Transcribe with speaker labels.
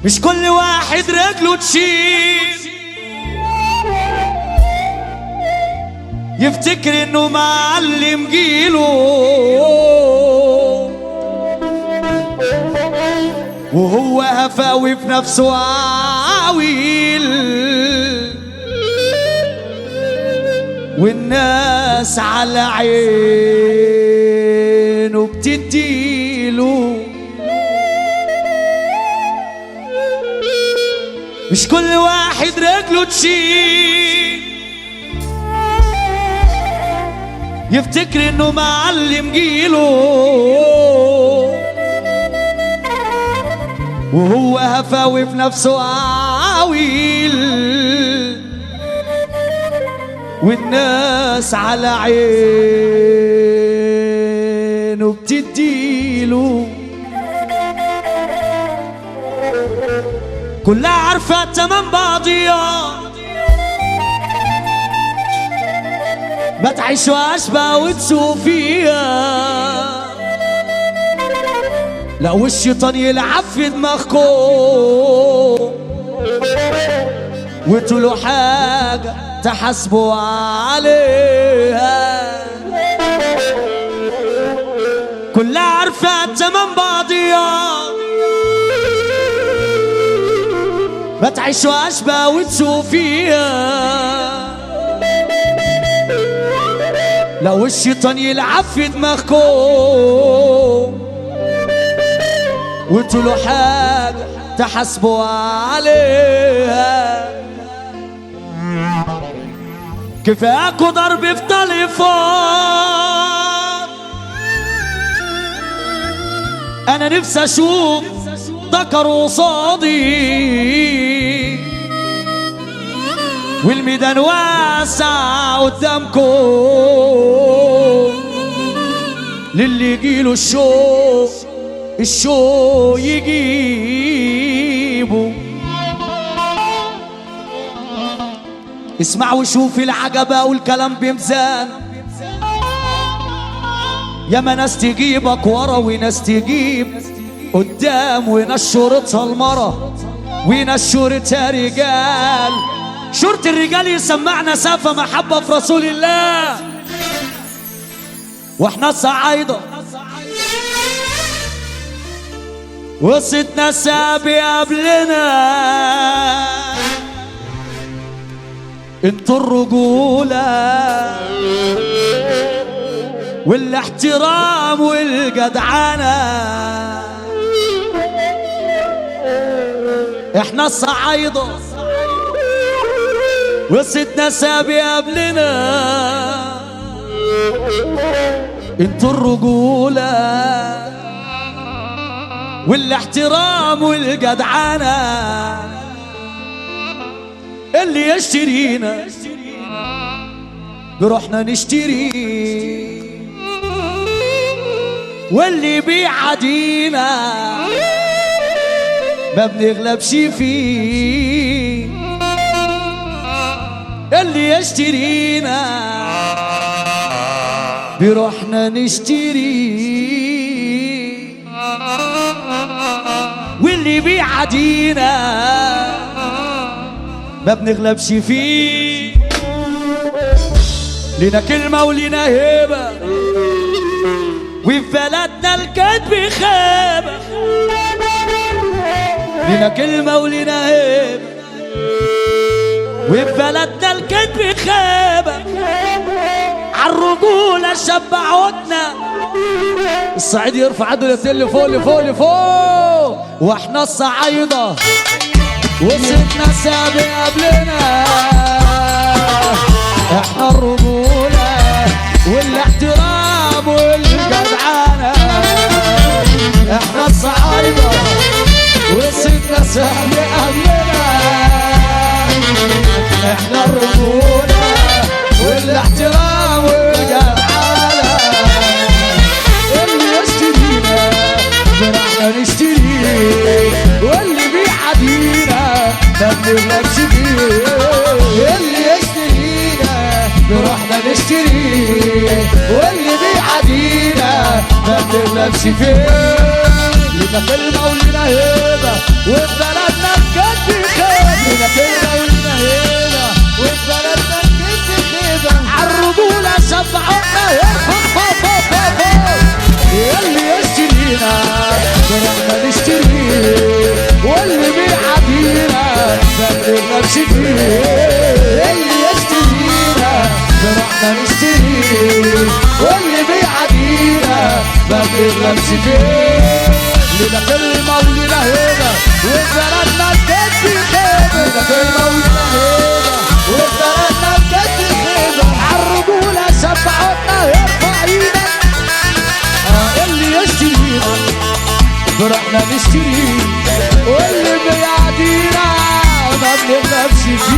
Speaker 1: مش كل واحد رجله تشيل يفتكر انه معلم جيله، وهو هفاوي في نفسه عويل، والناس على عينه بتديله. مش كل واحد رجله تشيل يفتكر انه معلم جيله، وهو هفاوي في نفسه عويل، والناس على عينه بتديله. كلها عارفة تمام بعضيها، ما تعيشوهاش بقى وتشوفيها. لو الشيطان يلعب في دماغكم وتقولوا حاجة تحاسبوا عليها. كلها عارفة تمام بعضيها، ما تعيشوهاش بقى وتشوفيها. لو الشيطان يلعب في دماغكم وتقولوا حاجة تحاسبوا عليها. كفاكوا ضرب في تليفون، انا نفسي اشوف ذكر قصادي، والميدان واسع قدامكم للي يجيله الشو يجيبه. اسمع وشوف العجبة والكلام بميزان، ياما ناس تجيبك ورا وناس تجيب قدام، وناس شورتها المرة وناس شورتها رجال. شورت الرجال يسمعنا سافة محبة في رسول الله، واحنا الصعايدة وسطنا سابي قبلنا. انتوا الرجولة والاحترام والجدعنة، احنا الصعايدة وسطنا سابي قبلنا. انتوا الرجولة والاحترام والجدعنة، اللي يشترينا بروحنا نشتري، واللي بيعادينا ما بنغلبش فيه. اللي يشترينا بروحنا نشتري، واللي بيعادينا ما بنغلبش فيه. لنا كلمة ولنا هيبة، وفي بلدنا الكذب خيبة. لنا كلمة ولنا هيبة، وفي بلدنا الكذب خيبة. عالرجولة شبعوتنا، الصعيد يرفع عدو يتل لفوق لفوق لفوق، واحنا الصعايدة وسطنا سابق قبلنا. احنا الرجولة والاحترام والجدعنة، احنا الصعايدة وسطنا سابق قبلنا. احنا الرجولة والاحترام والجدعنة، اللي يشترينا براحنا نشتري، واللي بيعادينا ما بنغلبش فيه. اللي يشترينا براحنا نشتري، واللي بيعادينا ما بنغلبش فيه. لنا كلمة ولنا هيبة، وفي بلدنا
Speaker 2: لينا كلمة ولنا هنا وفي بلدنا نكد خيبة
Speaker 1: عالرجولة سبعونا
Speaker 2: اللي يشترينا فرحنا نشتريه واللي بيعادينا ما بنغلبش فيه اللي يشترينا فرحنا نشتريه واللي بيعادينا ما بنغلبش فيه لنا كلمة ولنا هنا وفي بلدنا نكد خيبة لنا كلمة ولنا هنا وفي بلدنا نكد خيبة
Speaker 1: عالرجولة سبعونا ارفع ايدك
Speaker 2: اللي يشترينا فرحنا نشتريه واللي بيعادينا ما بنغلبش فيه